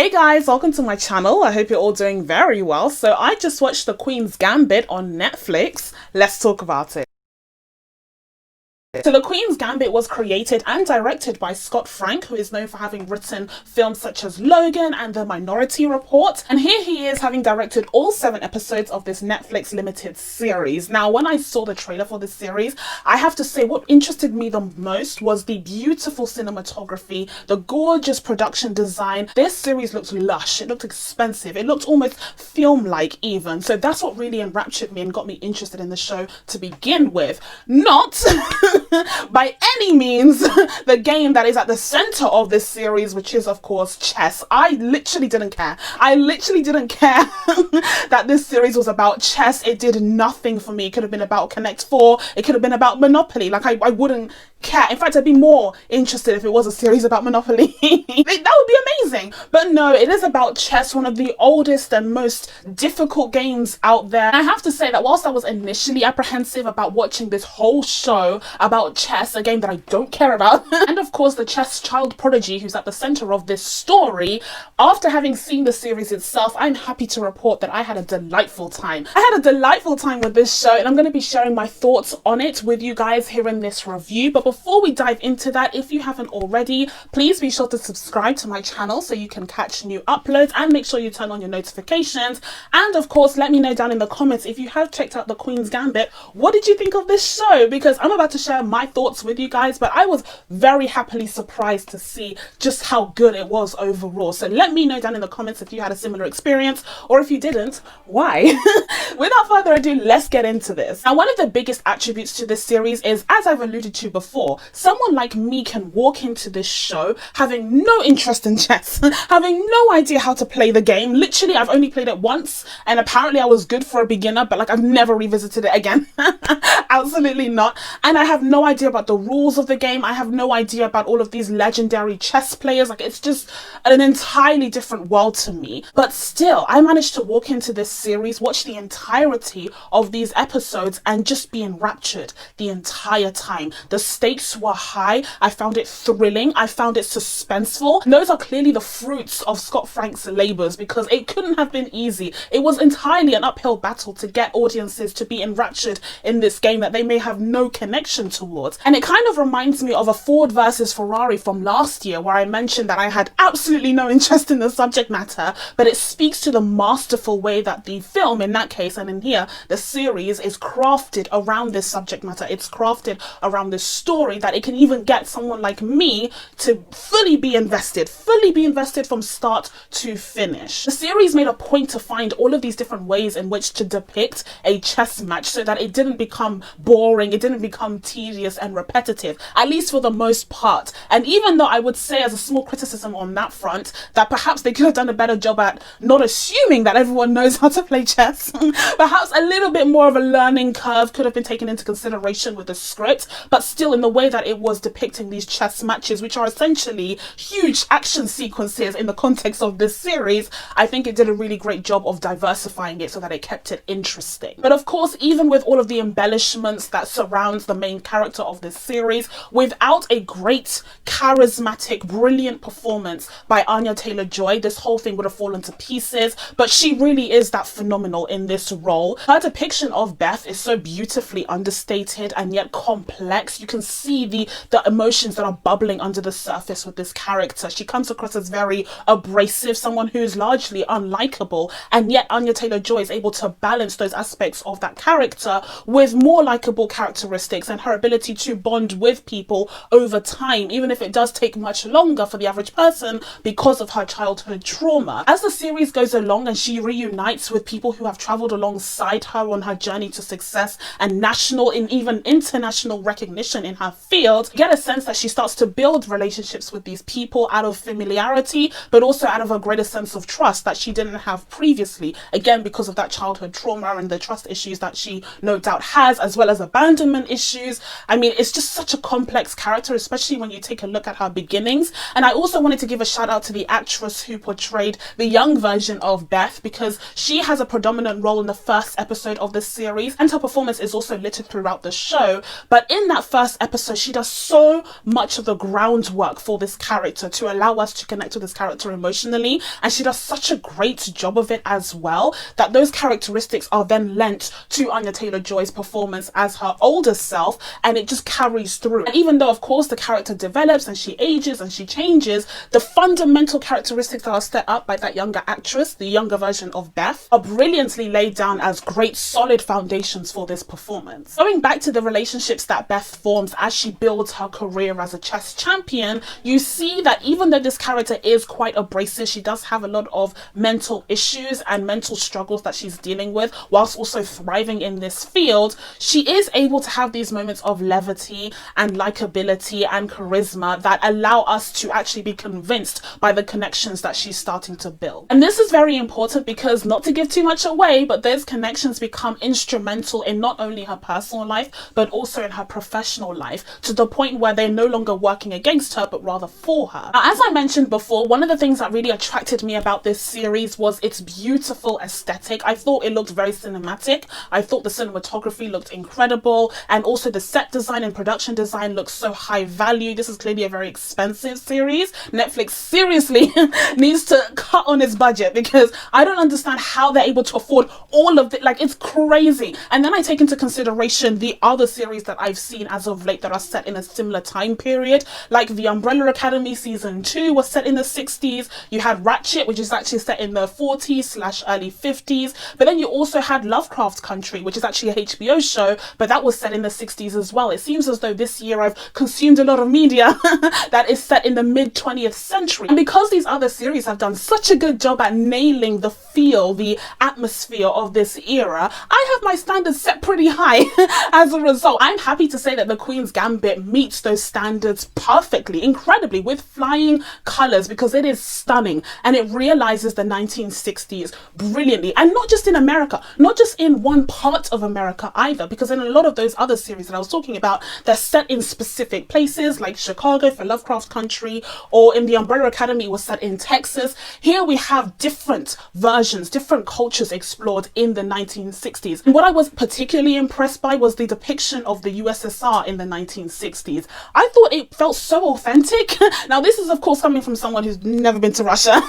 Hey guys, welcome to my channel. I hope you're all doing very well. So I just watched The Queen's Gambit on Netflix. Let's talk about it. So The Queen's Gambit was created and directed by Scott Frank, who is known for having written films such as Logan and The Minority Report. And here he is having directed all 7 episodes of this Netflix limited series. Now, when I saw the trailer for this series, I have to say what interested me the most was the beautiful cinematography, the gorgeous production design. This series looked lush, it looked expensive, it looked almost film-like even. So that's what really enraptured me and got me interested in the show to begin with. Not by any means the game that is at the center of this series, which is of course chess. I literally didn't care. I literally didn't care that this series was about chess. It did nothing for me. It could have been about Connect 4. It could have been about Monopoly. Like I wouldn't care. In fact, I'd be more interested if it was a series about Monopoly. That would be amazing. But no, it is about chess, one of the oldest and most difficult games out there. I have to say that whilst I was initially apprehensive about watching this whole show about chess, a game that I don't care about, and of course the chess child prodigy who's at the center of this story, after having seen the series itself, I'm happy to report that I had a delightful time. I had a delightful time with this show, and I'm going to be sharing my thoughts on it with you guys here in this review. But before we dive into that, if you haven't already, please be sure to subscribe to my channel so you can catch new uploads, and make sure you turn on your notifications. And of course, let me know down in the comments if you have checked out The Queen's Gambit, what did you think of this show? Because I'm about to share my thoughts with you guys, but I was very happily surprised to see just how good it was overall. So let me know down in the comments if you had a similar experience, or if you didn't, why? Without further ado, let's get into this. Now, one of the biggest attributes to this series is, as I've alluded to before, someone like me can walk into this show having no interest in chess, having no idea how to play the game. Literally, I've only played it once, and apparently I was good for a beginner, but like I've never revisited it again. Absolutely not. And I have no idea about the rules of the game. I have no idea about all of these legendary chess players. Like, it's just an entirely different world to me. But still, I managed to walk into this series, watch the entirety of these episodes, and just be enraptured the entire time. The stakes were high. I found it thrilling. I found it suspenseful. And those are clearly the fruits of Scott Frank's labors, because it couldn't have been easy. It was entirely an uphill battle to get audiences to be enraptured in this game that they may have no connection towards. And it kind of reminds me of a Ford versus Ferrari from last year, where I mentioned that I had absolutely no interest in the subject matter, but it speaks to the masterful way that the film, in that case, and in here, the series, is crafted around this subject matter. It's crafted around this story that it can even get someone like me to fully be invested from start to finish. The series made a point to find all of these different ways in which to depict a chess match so that it didn't become boring, it didn't become tedious and repetitive, at least for the most part. And even though I would say, as a small criticism on that front, that perhaps they could have done a better job at not assuming that everyone knows how to play chess, perhaps a little bit more of a learning curve could have been taken into consideration with the script, but still in the way that it was depicting these chess matches, which are essentially huge action sequences in the context of this series, I think it did a really great job of diversifying it so that it kept it interesting. But of course, even with all of the embellishments that surrounds the main character of this series, without a great, charismatic, brilliant performance by Anya Taylor-Joy, this whole thing would have fallen to pieces. But she really is that phenomenal in this role. Her depiction of Beth is so beautifully understated and yet complex. You can see the emotions that are bubbling under the surface with this character. She comes across as very abrasive, someone who's largely unlikable, and yet Anya Taylor-Joy is able to balance those aspects of that character with more likable characteristics and her ability to bond with people over time, even if it does take much longer for the average person because of her childhood trauma. As the series goes along and she reunites with people who have traveled alongside her on her journey to success and national and even international recognition in her field, you get a sense that she starts to build relationships with these people out of familiarity, but also out of a greater sense of trust that she didn't have previously, again because of that childhood trauma and the trust issues that she no doubt has, as well as abandonment issues. I mean, it's just such a complex character, especially when you take a look at her beginnings. And I also wanted to give a shout out to the actress who portrayed the young version of Beth, because she has a predominant role in the first episode of this series, and her performance is also littered throughout the show. But in that first episode, episode, she does so much of the groundwork for this character to allow us to connect with this character emotionally, and she does such a great job of it as well, that those characteristics are then lent to Anya Taylor-Joy's performance as her older self, and it just carries through. And even though of course the character develops and she ages and she changes, the fundamental characteristics that are set up by that younger actress, the younger version of Beth, are brilliantly laid down as great solid foundations for this performance. Going back to the relationships that Beth forms as she builds her career as a chess champion, you see that even though this character is quite abrasive, she does have a lot of mental issues and mental struggles that she's dealing with whilst also thriving in this field. She is able to have these moments of levity and likability and charisma that allow us to actually be convinced by the connections that she's starting to build. And this is very important because, not to give too much away, but those connections become instrumental in not only her personal life but also in her professional life, to the point where they're no longer working against her but rather for her. Now, as I mentioned before, one of the things that really attracted me about this series was its beautiful aesthetic. I thought it looked very cinematic. I thought the cinematography looked incredible, and also the set design and production design looks so high value. This is clearly a very expensive series. Netflix seriously needs to cut on its budget, because I don't understand how they're able to afford all of it. Like, it's crazy. And then I take into consideration the other series that I've seen as of late that are set in a similar time period, like The Umbrella Academy season 2 was set in the 60s. You had Ratchet, which is actually set in the 40s/early 50s, but then you also had Lovecraft Country, which is actually a HBO show, but that was set in the 60s as well. It seems as though this year I've consumed a lot of media that is set in the mid 20th century. And because these other series have done such a good job at nailing the feel, the atmosphere of this era, I have my standards set pretty high as a result. I'm happy to say that The Queen's Gambit meets those standards perfectly, incredibly, with flying colors, because it is stunning and it realizes the 1960s brilliantly. And not just in America, not just in one part of America either, because in a lot of those other series that I was talking about, they're set in specific places like Chicago for Lovecraft Country, or in The Umbrella Academy was set in Texas. Here we have different versions, different cultures explored in the 1960s. And what I was particularly impressed by was the depiction of the USSR in the 1960s. I thought it felt so authentic. Now, this is of course coming from someone who's never been to Russia,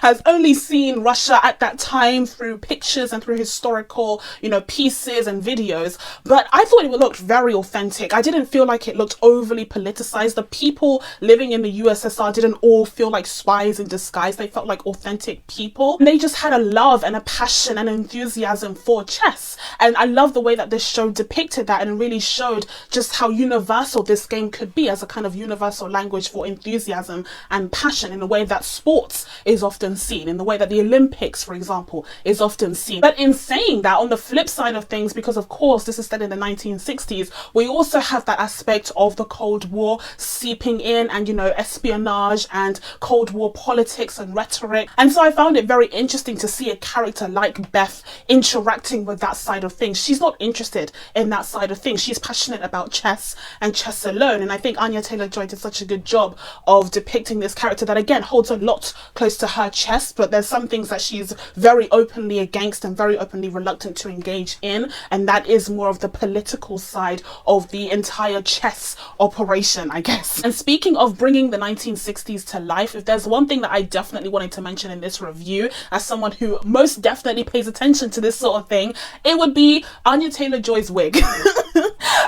has only seen Russia at that time through pictures and through historical, pieces and videos, but I thought it looked very authentic. I didn't feel like it looked overly politicized. The people living in the USSR didn't all feel like spies in disguise. They felt like authentic people. And they just had a love and a passion and enthusiasm for chess. And I love the way that this show depicted that and really showed just how universal this game could be as a kind of universal language for enthusiasm and passion, in a way that sports is often seen, in the way that the Olympics, for example, is often seen. But in saying that, on the flip side of things, because of course this is set in the 1960s, we also have that aspect of the Cold War seeping in, and espionage and Cold War politics and rhetoric. And so I found it very interesting to see a character like Beth interacting with that side of things. She's not interested in that side of things. She's passionate about chess and chess alone. And I think Anya Taylor-Joy did such a good job of depicting this character that, again, holds a lot close to her chest, but there's some things that she's very openly against and very openly reluctant to engage in, and that is more of the political side of the entire chess operation, I guess. And speaking of bringing the 1960s to life, if there's one thing that I definitely wanted to mention in this review, as someone who most definitely pays attention to this sort of thing, it would be Anya Taylor-Joy's wig.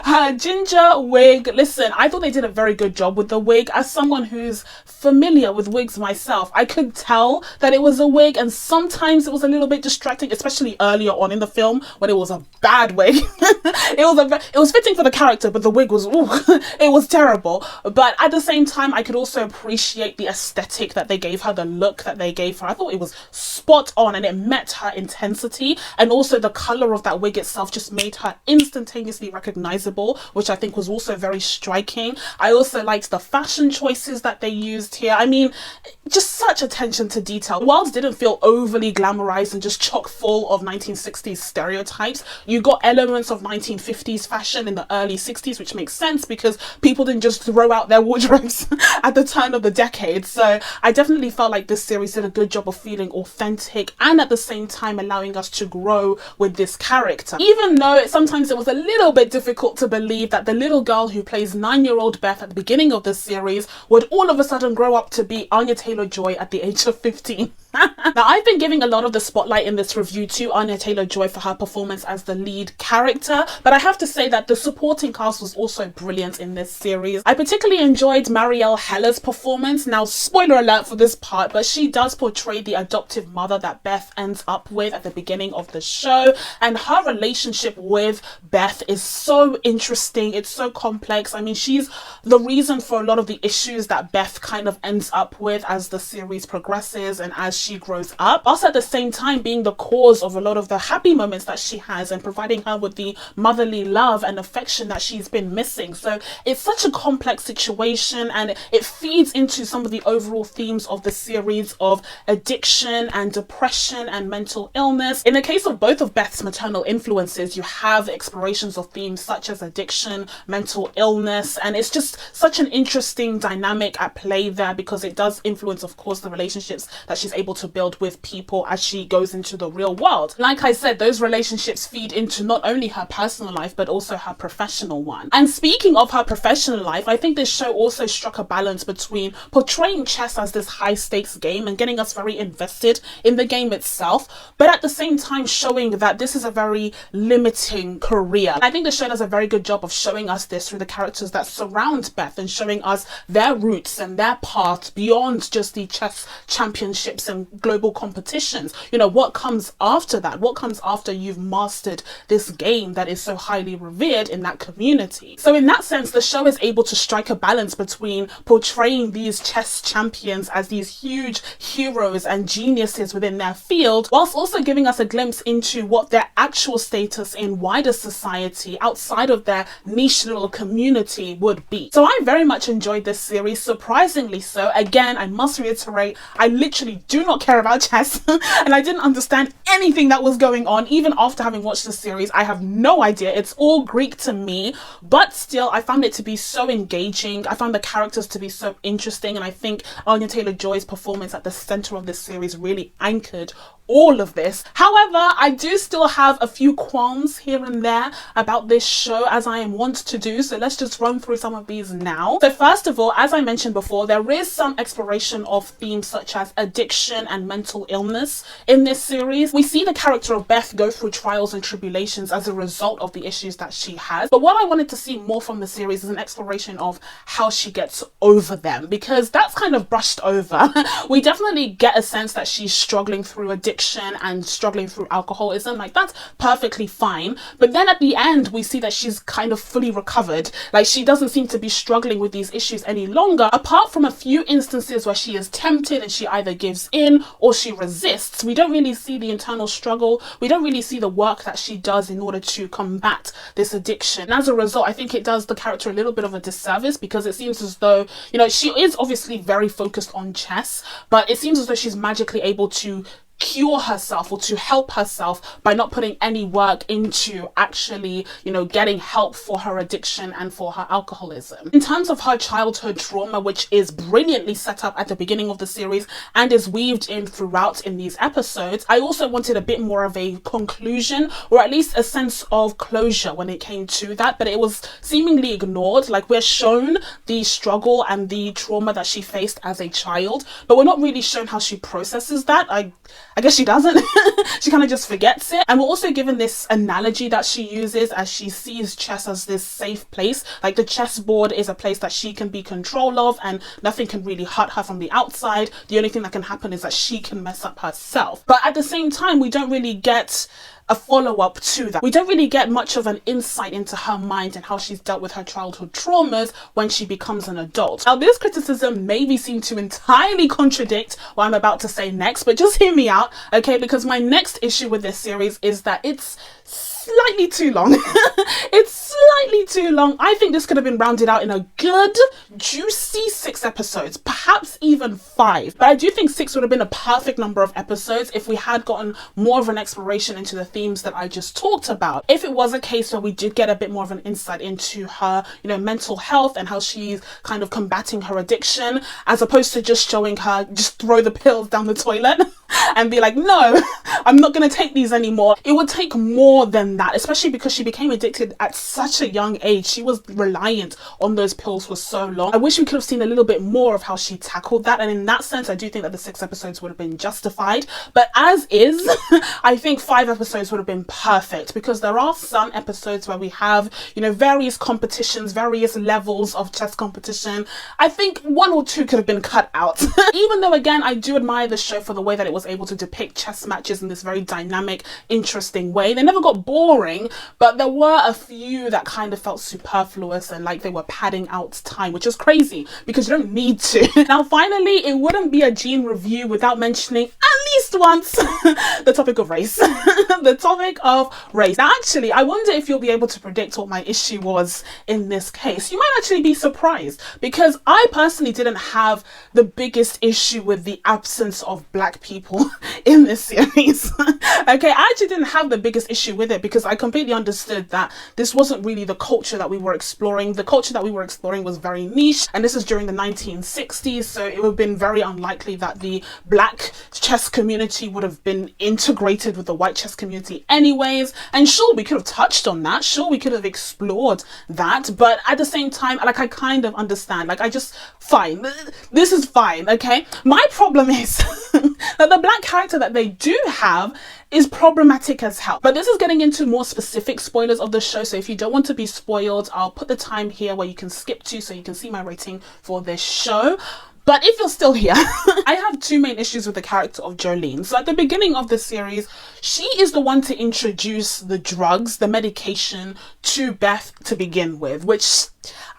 Her ginger wig. Listen, I thought they did a very good job with the wig. As someone who's familiar with wigs myself, I could tell that it was a wig, and sometimes it was a little bit distracting, especially earlier on in the film when it was a bad wig. It was fitting for the character, but the wig was, it was terrible. But at the same time, I could also appreciate the aesthetic that they gave her, the look that they gave her. I thought it was spot on, and it met her intensity, and also the color of that wig itself just made her instantaneously recognizable, which I think was also very striking. I also liked the fashion choices that they used here. I mean, just such attention to detail. Whilst didn't feel overly glamorized and just chock full of 1960s stereotypes, you got elements of 1950s fashion in the early 60s, which makes sense because people didn't just throw out their wardrobes at the turn of the decade. So I definitely felt like this series did a good job of feeling authentic authentic, and at the same time allowing us to grow with this character. Even though sometimes it was a little bit difficult to believe that the little girl who plays 9-year-old Beth at the beginning of the series would all of a sudden grow up to be Anya Taylor-Joy at the age of 15. Now, I've been giving a lot of the spotlight in this review to Anya Taylor-Joy for her performance as the lead character, but I have to say that the supporting cast was also brilliant in this series. I particularly enjoyed Marielle Heller's performance. Now, spoiler alert for this part, but she does portray the adoptive mother that Beth ends up with at the beginning of the show, and her relationship with Beth is so interesting. It's so complex. I mean, she's the reason for a lot of the issues that Beth kind of ends up with as the series progresses and as she grows up, also at the same time being the cause of a lot of the happy moments that she has and providing her with the motherly love and affection that she's been missing. So it's such a complex situation, and it feeds into some of the overall themes of the series of addiction and depression and mental illness. In the case of both of Beth's maternal influences, you have explorations of themes such as addiction, mental illness, and it's just such an interesting dynamic at play there, because it does influence, of course, the relationships that she's able to build with people as she goes into the real world. Like I said, those relationships feed into not only her personal life but also her professional one. And speaking of her professional life, I think this show also struck a balance between portraying chess as this high stakes game and getting us very invested in the game itself, but at the same time showing that this is a very limiting career. And I think the show does a very good job of showing us this through the characters that surround Beth and showing us their roots and their path beyond just the chess championships and global competitions. You know, what comes after that? What comes after you've mastered this game that is so highly revered in that community? So in that sense, the show is able to strike a balance between portraying these chess champions as these huge heroes and geniuses within their field, whilst also giving us a glimpse into what their actual status in wider society outside of their niche little community would be. So I very much enjoyed this series, surprisingly so. Again, I must reiterate, I literally do not care about chess and I didn't understand anything that was going on. Even after having watched the series, I have no idea. It's all Greek to me, but still I found it to be so engaging. I found the characters to be so interesting, and I think Anya Taylor-Joy's performance at the center of this series really anchored all of this. However, I do still have a few qualms here and there about this show, as I am wont to do, so let's just run through some of these now. So first of all, as I mentioned before, there is some exploration of themes such as addiction and mental illness in this series. We see the character of Beth go through trials and tribulations as a result of the issues that she has, but what I wanted to see more from the series is an exploration of how she gets over them, because that's kind of brushed over. We definitely get a sense that she's struggling through addiction and struggling through alcoholism. Like, that's perfectly fine, but then at the end we see that she's kind of fully recovered. Like, she doesn't seem to be struggling with these issues any longer, apart from a few instances where she is tempted and she either gives in or she resists. We don't really see the internal struggle. We don't really see the work that she does in order to combat this addiction. And as a result, I think it does the character a little bit of a disservice, because it seems as though, you know, she is obviously very focused on chess, but it seems as though she's magically able to cure herself or to help herself by not putting any work into actually, you know, getting help for her addiction and for her alcoholism. In terms of her childhood trauma, which is brilliantly set up at the beginning of the series and is weaved in throughout in these episodes, I also wanted a bit more of a conclusion, or at least a sense of closure when it came to that, but it was seemingly ignored. Like, we're shown the struggle and the trauma that she faced as a child, but we're not really shown how she processes that. I guess she doesn't. She kind of just forgets it. And we're also given this analogy that she uses as she sees chess as this safe place. Like, the chessboard is a place that she can be control of and nothing can really hurt her from the outside. The only thing that can happen is that she can mess up herself. But at the same time, we don't really get a follow-up to that. We don't really get much of an insight into her mind and how she's dealt with her childhood traumas when she becomes an adult. Now, this criticism maybe seem to entirely contradict what I'm about to say next, but just hear me out, okay? Because my next issue with this series is that it's slightly too long. It's slightly too long. I think this could have been rounded out in a good, juicy 6 episodes, perhaps even 5. But I do think 6 would have been a perfect number of episodes if we had gotten more of an exploration into the themes that I just talked about. If it was a case where we did get a bit more of an insight into her, you know, mental health and how she's kind of combating her addiction, as opposed to just showing her just throw the pills down the toilet. and be like, no, I'm not going to take these anymore. It would take more than that, especially because she became addicted at such a young age. She was reliant on those pills for so long. I wish we could have seen a little bit more of how she tackled that, and in that sense I do think that the 6 episodes would have been justified, but as is I think 5 episodes would have been perfect, because there are some episodes where we have, you know, various competitions, various levels of chess competition. I think 1 or 2 could have been cut out. Even though, again, I do admire the show for the way that it was able to depict chess matches in this very dynamic, interesting way. They never got boring, but there were a few that kind of felt superfluous and like they were padding out time, which is crazy because you don't need to. Now, finally, it wouldn't be a Gene review without mentioning at least once the topic of race. The topic of race. Now, actually, I wonder if you'll be able to predict what my issue was in this case. You might actually be surprised, because I personally didn't have the biggest issue with the absence of black people in this series. Okay, I actually didn't have the biggest issue with it because I completely understood that this wasn't really the culture that we were exploring. The culture that we were exploring was very niche, and this is during the 1960s, so it would have been very unlikely that the black chess community would have been integrated with the white chess community anyways. And sure, we could have touched on that, sure, we could have explored that, but at the same time, like, I kind of understand, like, I just, fine, this is fine, okay? My problem is that the black character that they do have is problematic as hell. But this is getting into more specific spoilers of the show, so if you don't want to be spoiled, I'll put the time here where you can skip to so you can see my rating for this show. But if you're still here, I have 2 main issues with the character of Jolene. So at the beginning of the series, she is the one to introduce the drugs, the medication to Beth to begin with, which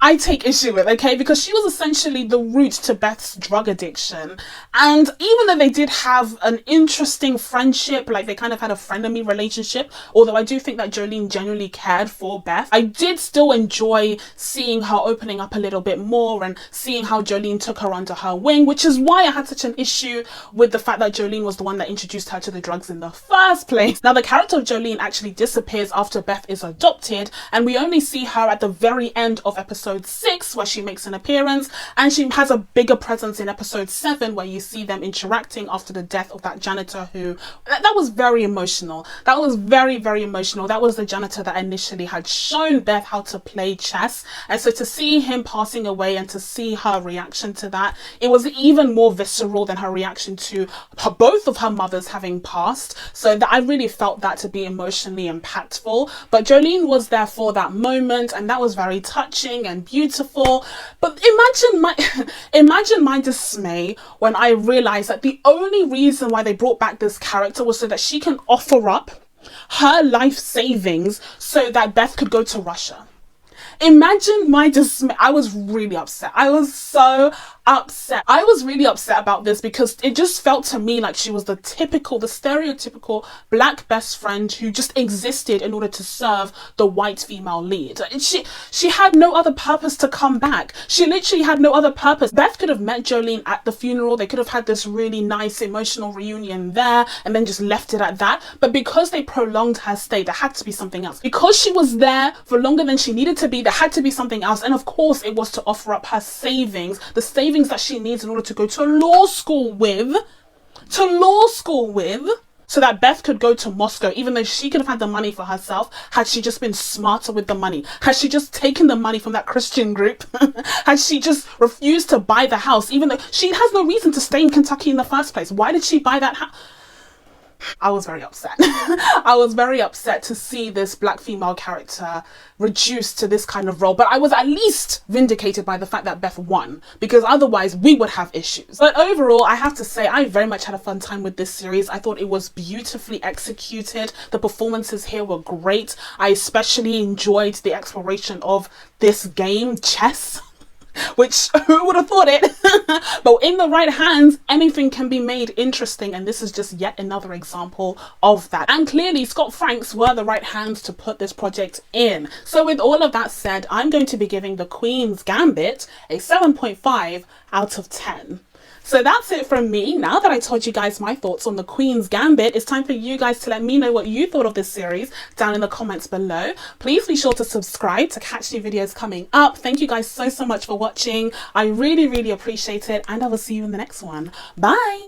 I take issue with, okay, because she was essentially the root to Beth's drug addiction. And even though they did have an interesting friendship, like they kind of had a frenemy relationship, although I do think that Jolene genuinely cared for Beth, I did still enjoy seeing her opening up a little bit more and seeing how Jolene took her under her wing, which is why I had such an issue with the fact that Jolene was the one that introduced her to the drugs in the first place. Now, the character of Jolene actually disappears after Beth is adopted, and we only see her at the very end of episode 6 where she makes an appearance, and she has a bigger presence in episode 7 where you see them interacting after the death of that janitor who, that was very emotional. That was very, very emotional. That was the janitor that initially had shown Beth how to play chess, and so to see him passing away and to see her reaction to that, it was even more visceral than her reaction to both of her mothers having passed. So that I really felt that to be emotionally impactful. But Jolene was there for that moment, and that was very touching and beautiful. But imagine my dismay when I realized that the only reason why they brought back this character was so that she can offer up her life savings so that Beth could go to Russia. Imagine my dismay. I was really upset. I was so upset. I was really upset about this because it just felt to me like she was the stereotypical black best friend who just existed in order to serve the white female lead. She had no other purpose to come back. She literally had no other purpose. Beth could have met Jolene at the funeral. They could have had this really nice emotional reunion there and then just left it at that. But because they prolonged her stay, there had to be something else. Because she was there for longer than she needed to be, there had to be something else. And of course, it was to offer up her savings, the savings that she needs in order to go to law school with, so that Beth could go to Moscow, even though she could have had the money for herself had she just been smarter with the money. Had she just taken the money from that Christian group, had she just refused to buy the house, even though she has no reason to stay in Kentucky in the first place. Why did she buy that house? I was very upset. I was very upset to see this black female character reduced to this kind of role, but I was at least vindicated by the fact that Beth won, because otherwise we would have issues. But overall, I have to say I very much had a fun time with this series. I thought it was beautifully executed. The performances here were great. I especially enjoyed the exploration of this game, chess. Which, who would have thought it? But in the right hands, anything can be made interesting, and this is just yet another example of that. And clearly, Scott Franks were the right hands to put this project in. So with all of that said, I'm going to be giving The Queen's Gambit a 7.5 out of 10. So that's it from me. Now that I told you guys my thoughts on The Queen's Gambit, it's time for you guys to let me know what you thought of this series down in the comments below. Please be sure to subscribe to catch new videos coming up. Thank you guys so much for watching. I really, really appreciate it, and I will see you in the next one. Bye!